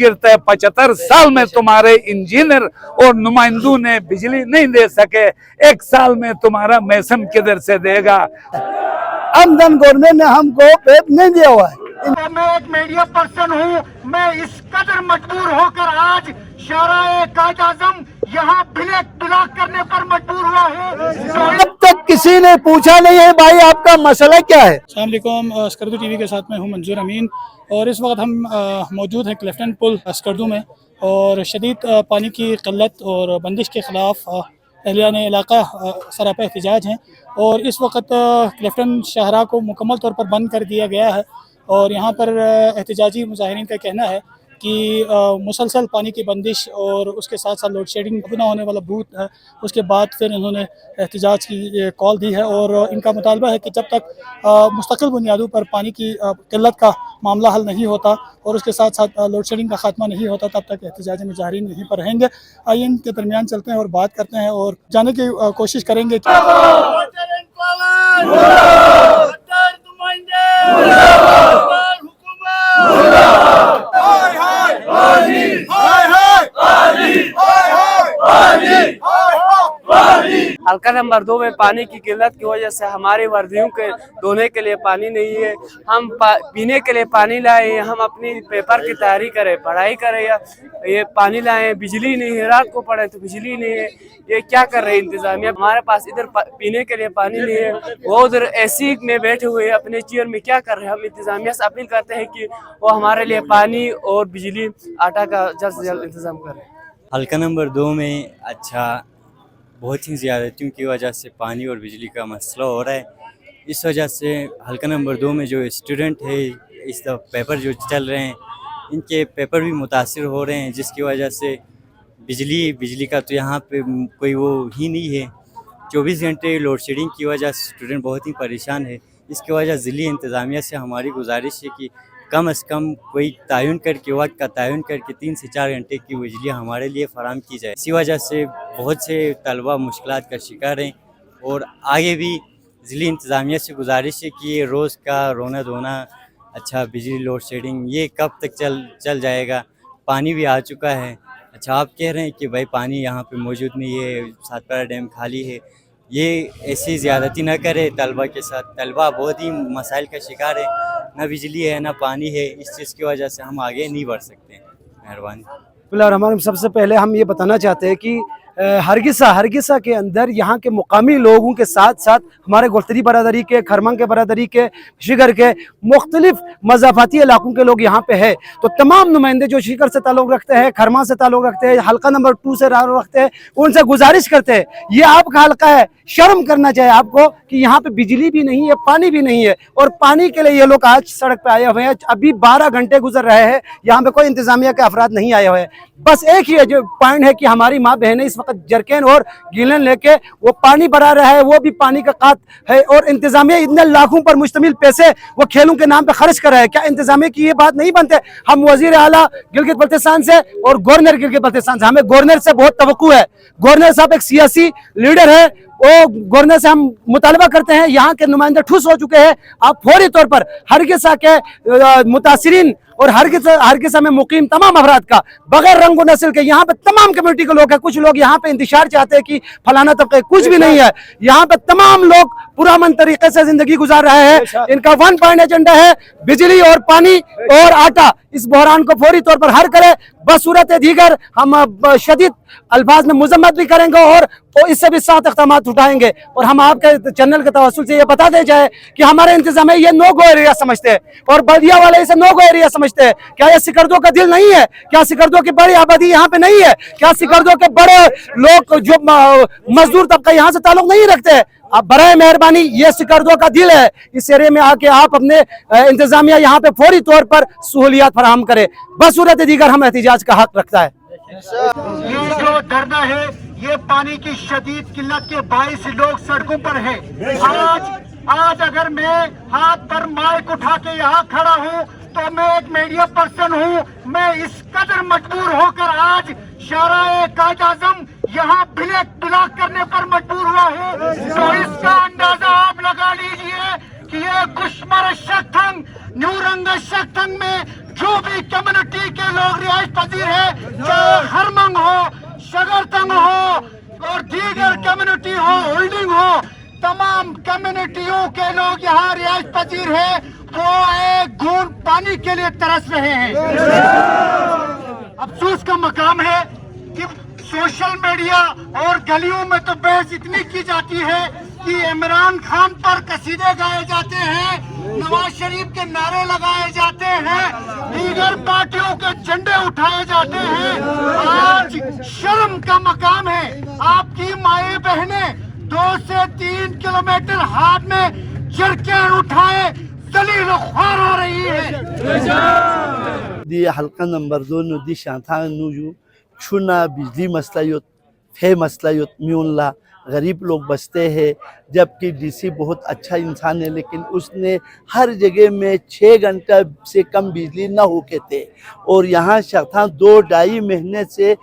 गिरते 75 साल में तुम्हारे इंजीनियर और नुमाइंदों ने बिजली नहीं दे सके, 1 साल में तुम्हारा मैसन किधर से देगा। आमदन गवर्नमेंट ने हमको पेप नहीं दिया हुआ है। मैं एक मीडिया पर्सन हूँ, मैं इस कदर मजबूर होकर आज शाराए कायद आजम यहाँ ब्लॉक करने पर मजबूर हुआ हूँ। अब तक किसी ने पूछा नहीं है भाई आपका मसला क्या है। अस्सलाम वालेकुम, स्कर्दू टीवी के साथ मैं हूँ मंजूर अमीन और इस वक्त हम मौजूद हैं क्लिफ्टन पुल स्कर्दू में और शदीद पानी की क़िल्लत और बंदिश के ख़िलाफ़ अहलिया ने इलाका सरापा एहतजाज हैं और इस वक्त क्लिफ्टन शाहरा को मुकम्मल तौर पर बंद कर दिया गया है और यहाँ पर एहतजाजी मुजाहिरीन का कहना है कि मुसलसल पानी की बंदिश और उसके साथ साथ लोड शेडिंग न होने वाला बूथ है, उसके बाद फिर इन्होंने एहतजाज की कॉल दी है और इनका मुतालबा है कि जब तक मुस्तकिल बुनियादों पर पानी की किल्लत का मामला हल नहीं होता और उसके साथ साथ लोड शेडिंग का खात्मा नहीं होता तब तक एहतजाजी मुजाहिरीन यहीं पर रहेंगे। आइए इनके दरमियान चलते हैं और बात करते हैं और जाने की कोशिश करेंगे। हल्का नंबर 2 में पानी की किल्लत की वजह से हमारे वर्दियों के धोने के लिए पानी नहीं है, हम पीने के लिए पानी लाए हैं, हम अपनी पेपर की तैयारी करें, पढ़ाई करें या ये पानी लाए, बिजली नहीं है, रात को पढ़े तो बिजली नहीं है, ये क्या कर रहे हैं इंतजामिया। हमारे पास इधर पीने के लिए पानी नहीं है, वो उधर एसी में बैठे हुए हैं अपने चेयर में, क्या कर रहे हैं। हम इंतजामिया से अपील करते हैं कि वो हमारे लिए पानी और बिजली आटा का जल्द से जल्द इंतजाम करें। हल्का नंबर 2 में बहुत ही ज़्यादतियों की वजह से पानी और बिजली का मसला हो रहा है। इस वजह से हल्का नंबर 2 में जो स्टूडेंट है, इस पेपर जो चल रहे हैं, इनके पेपर भी मुतासिर हो रहे हैं, जिसकी वजह से बिजली का तो यहाँ पे कोई वो ही नहीं है। 24 घंटे लोड शेडिंग की वजह से स्टूडेंट बहुत ही परेशान है। इसकी वजह ज़िली इंतज़ामिया से हमारी गुजारिश है कि कम से कम कोई तयन करके वक्त का तयन करके 3 से 4 घंटे की बिजली हमारे लिए फराहम की जाए। इसी वजह से बहुत से तलबा मुश्किलात का शिकार हैं और आगे भी ज़िली इंतज़ामिया से गुजारिश है कि ये रोज़ का रोना धोना, अच्छा बिजली लोड शेडिंग ये कब तक चल जाएगा। पानी भी आ चुका है, अच्छा आप कह रहे हैं कि भाई पानी यहाँ पे मौजूद नहीं है, सातपारा डैम खाली है, ये ऐसी ज़्यादती न करे तलबा के साथ। तलबा बहुत ही मसाइल का शिकार है, ना बिजली है ना पानी है, इस चीज़ की वजह से हम आगे नहीं बढ़ सकते हैं। मेहरबानी। सबसे पहले हम ये बताना चाहते हैं कि हरगिसा के अंदर यहाँ के मुकामी लोगों के साथ साथ हमारे गोल्तरी बरादरी के, खरमंग के बरादरी के, शिगर के मुख्तलिफ मज़ाफ़ाती इलाकों के लोग यहाँ पे है। तो तमाम नुमाइंदे जो शिगर से ताल्लुक़ रखते हैं, खरमंग से ताल्लुक़ रखते हैं, हल्का नंबर 2 से रखते हैं, उनसे गुजारिश करते हैं ये आपका हल्का है, शर्म करना चाहिए आपको कि यहाँ पे बिजली भी नहीं है, पानी भी नहीं है और पानी के लिए ये लोग आज सड़क पे आए हुए हैं। अभी 12 घंटे गुजर रहे हैं, यहाँ पे कोई इंतज़ामिया के अफराद नहीं आए हुए हैं। बस एक ही जो पॉइंट है कि हमारी माँ बहनें इस वक्त जरकेन और गीलन लेके वो पानी भरा रहा है, वो भी पानी का काट है और इंतजामिया इतने लाखों पर मुश्तमिल पैसे वो खेलों के नाम पे खर्च कर रहा है। क्या इंतजामिया की ये बात नहीं बनते। हम वजीर आला गिलगित बल्तिस्तान से और गवर्नर गिलगित बल्तिस्तान से, हमें गवर्नर से बहुत तवक्कुह है। गवर्नर साहब एक सियासी लीडर है, वो गवर्नर से हम मुतालबा करते हैं, यहाँ के नुमाइंदे ठुस हो चुके हैं, आप फौरी तौर पर हरगिसा के मुतासिरीन और हरगिसा में मुकीम तमाम अफराद का बगैर रंग व नस्ल के, यहाँ पे तमाम कम्युनिटी के लोग हैं। कुछ लोग यहाँ पे इंतशार चाहते हैं कि फलाना तबका, कुछ भी नहीं है। यहाँ पे तमाम लोग पुरअमन तरीके से जिंदगी गुजार रहे हैं। इनका 1 पॉइंट एजेंडा है बिजली और पानी और आटा। इस बहरान को फौरी तौर पर हल करे, बसूरत दीगर हम शदीद अल्फाज में मजम्मत भी करेंगे और इससे भी सख्त इक़दामात उठाएंगे। और हम आपके चैनल के तवस्सुल से ये बता दे जाए कि हमारे इंतजाम ये नो गो एरिया समझते हैं और बल्दिया वाले इसे नो गो एरिया समझते हैं। क्या ये सिकरदो का दिल नहीं है? क्या सिकरदो की बड़ी आबादी यहाँ पे नहीं है? क्या सिकरदो के बड़े लोग जो मजदूर तबका यहाँ से ताल्लुक नहीं रखते हैं? आप बराए मेहरबानी, ये सिकरदो का दिल है, इस एरिया में आके आप अपने इंतजामिया यहाँ पे फौरी तौर पर सहूलियात फराहम करे। बसूरत दीगर हम एहतिजाज का हक रखता है। ये जो धरना है ये पानी की शदीद किल्लत के बाइस लोग सड़कों पर है। आज अगर मैं हाथ पर माइक उठा के यहाँ खड़ा हूँ तो मैं एक मीडिया पर्सन हूँ, मैं इस कदर मजबूर होकर आज शाराए कायद आजम यहाँ ब्लॉक करने पर मजबूर हुआ हूँ। तो इसका अंदाजा आप लगा लीजिए कि ये गुश्मर शक्तंग न्यूरंग शक्तंग में जो भी कम्युनिटी के लोग रिहाइश पजीर है, चाहे हरमंग हो, शगरतंग हो और दीगर कम्युनिटी हो, होल्डिंग हो, तमाम कम्युनिटियों के लोग यहाँ रिहाइश पजीर है, वो एक बूंद पानी के लिए तरस रहे हैं। अफसोस का मकाम है कि सोशल मीडिया और गलियों में तो बहस इतनी की जाती है कि इमरान खान पर कसीदे गाए जाते हैं, नवाज शरीफ के नारे लगाए जाते हैं, दीगर पार्टियों के झंडे उठाए जाते हैं। आज शर्म का मकाम है, आपकी माए बहनें 2 से 3 किलोमीटर हाथ में जरकियां उठाए दलील ख्वार हो रही है। दी हल्का नंबर 2 नुदी शांथा नुजू छुना बिजली मसला युत फे मसला युत म्यूनला गरीब लोग बसते हैं, जबकि डीसी बहुत अच्छा इंसान है, लेकिन उसने हर जगह में 6 घंटा से कम बिजली ना होके थे। और यहाँ शख्ता 2-2.5 महीने से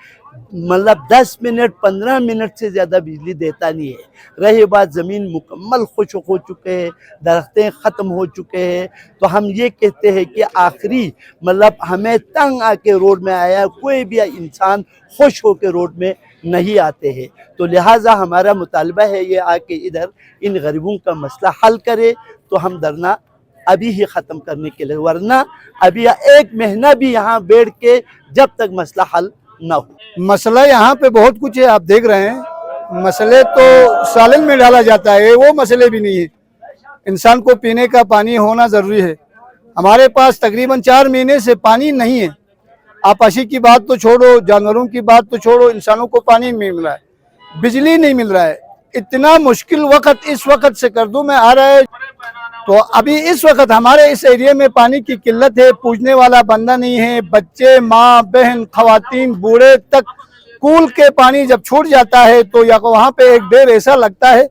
मतलब 10 मिनट 15 मिनट से ज़्यादा बिजली देता नहीं है। रही बात ज़मीन मुकम्मल खुश्क हो चुके हैं, दरख्तें ख़त्म हो चुके हैं, तो हम ये कहते हैं कि आखिरी मतलब हमें तंग आके रोड में आया, कोई भी इंसान खुश हो के रोड में नहीं आते हैं। तो लिहाजा हमारा मुतालबा है ये आके इधर इन गरीबों का मसला हल करे, तो हम धरना अभी ही ख़त्म करने के लिए, वरना अभी 1 महीना भी यहाँ बैठ के जब तक मसला हल ना हो। मसला यहाँ पे बहुत कुछ है, आप देख रहे हैं। मसले तो सालन में डाला जाता है, वो मसले भी नहीं है। इंसान को पीने का पानी होना ज़रूरी है। हमारे पास तकरीबन 4 महीने से पानी नहीं है। आपाशी की बात तो छोड़ो, जानवरों की बात तो छोड़ो, इंसानों को पानी नहीं मिल रहा है, बिजली नहीं मिल रहा है। इतना मुश्किल वक्त इस वक्त स्कर्दू में आ रहा है। तो अभी इस वक्त हमारे इस एरिया में पानी की किल्लत है, पूछने वाला बंदा नहीं है। बच्चे, माँ, बहन, खवातीन, बूढ़े तक कूल के पानी जब छूट जाता है तो या वहाँ पे एक देर ऐसा लगता है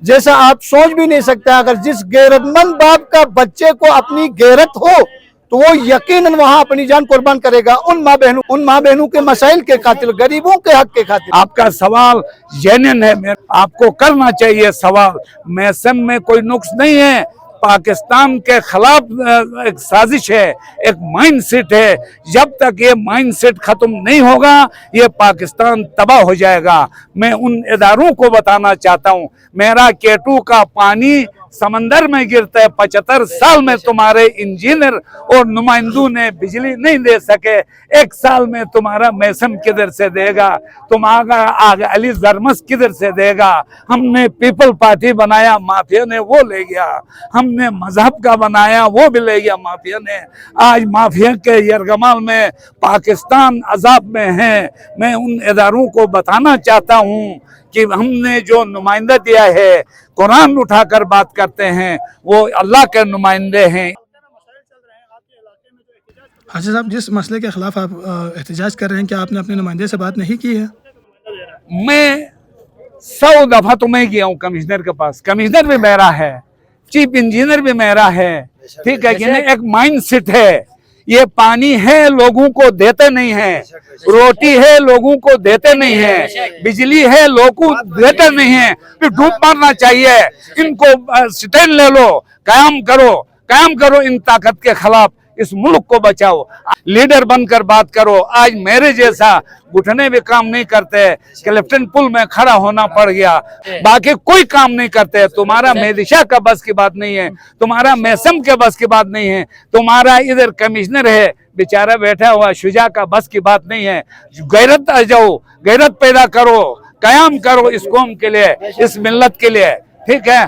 जैसा आप सोच भी नहीं सकता। अगर जिस गैरतमंद बाप का बच्चे को अपनी गैरत हो तो वो यकीनन वहाँ अपनी जान कुर्बान करेगा उन माँ बहनों के मसाइल के खातिर, गरीबों के हक के खातिर। आपका सवाल जेन्युइन है, आपको करना चाहिए सवाल। मैसम में कोई नुक्स नहीं है, पाकिस्तान के खिलाफ एक साजिश है, एक माइंड सेट है। जब तक ये माइंड सेट खत्म नहीं होगा ये पाकिस्तान तबाह हो जाएगा। मैं उन इदारों को बताना चाहता हूँ, मेरा K2 का पानी समंदर में गिरता है, 75 साल में तुम्हारे इंजीनियर और नुमाइंदों ने बिजली नहीं दे सके, 1 साल में तुम्हारा मैसम किधर से देगा, तुम्हारा अली जरमस किधर से देगा। हमने पीपल पार्टी बनाया, माफिया ने वो ले गया। हमने मजहब का बनाया, वो भी ले गया माफिया ने। आज माफिया के यरगमाल में पाकिस्तान अजाब में है। मैं उन इदारों को बताना चाहता हूँ कि हमने जो नुमाइंदा दिया है, कुरान उठाकर बात करते हैं, वो अल्लाह के नुमाइंदे हैं। हाजी साहब, जिस मसले के खिलाफ आप एहतजाज कर रहे हैं, क्या आपने अपने नुमाइंदे से बात नहीं की है? मैं 100 दफा तो मैं गया हूँ कमिश्नर के पास, कमिश्नर भी मेरा है, चीफ इंजीनियर भी मेरा है, ठीक है कि नहीं। एक माइंड सेट है, ये पानी है लोगों को देते नहीं है, रोटी है लोगों को देते नहीं है, बिजली है लोगों को देते नहीं है। फिर डूब मारना चाहिए इनको, स्टैंड ले लो, कायम करो इन ताकत के खिलाफ, इस मुल्क को बचाओ, लीडर बनकर बात करो। आज मेरे जैसा घुटने भी काम नहीं करते, क्लिफ्टन पुल में खड़ा होना पड़ गया, बाकी कोई काम नहीं करते। तुम्हारा मेदिशा का बस की बात नहीं है, तुम्हारा मैसम के बस की बात नहीं है, तुम्हारा इधर कमिश्नर है बेचारा बैठा हुआ शुजा का बस की बात नहीं है। गैरत आ जाओ, गैरत पैदा करो, कयाम करो इस कौम के लिए, इस मिल्लत के लिए, ठीक है।